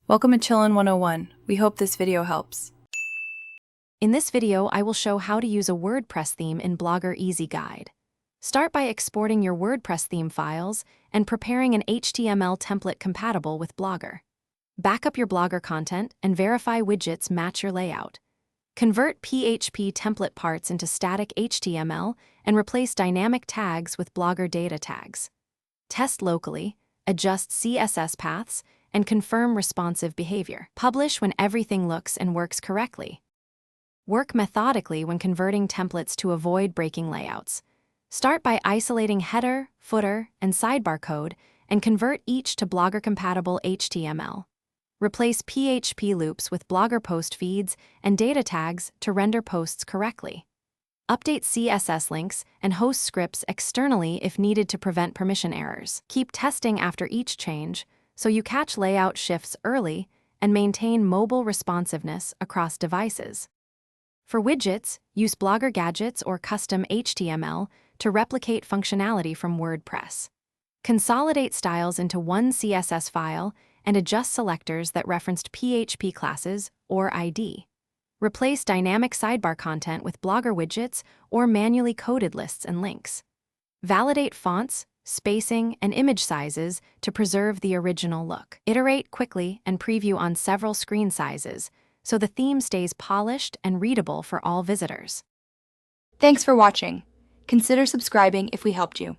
Welcome to Chillin' 101. We hope this video helps. In this video, I will show how to use a WordPress theme in Blogger Easy Guide. Start by exporting your WordPress theme files and preparing an HTML template compatible with Blogger. Back up your Blogger content and verify widgets match your layout. Convert PHP template parts into static HTML and replace dynamic tags with Blogger data tags. Test locally, adjust CSS paths, and confirm responsive behavior. Publish when everything looks and works correctly. Work methodically when converting templates to avoid breaking layouts. Start by isolating header, footer, and sidebar code and convert each to Blogger-compatible HTML. Replace PHP loops with Blogger post feeds and data tags to render posts correctly. Update CSS links and host scripts externally if needed to prevent permission errors. Keep testing after each change so you catch layout shifts early and maintain mobile responsiveness across devices. For widgets, use Blogger gadgets or custom HTML to replicate functionality from WordPress. Consolidate styles into one CSS file and adjust selectors that referenced PHP classes or ID. Replace dynamic sidebar content with Blogger widgets or manually coded lists and links. Validate fonts, spacing, and image sizes to preserve the original look. Iterate quickly and preview on several screen sizes so the theme stays polished and readable for all visitors. Thanks for watching. Consider subscribing if we helped you.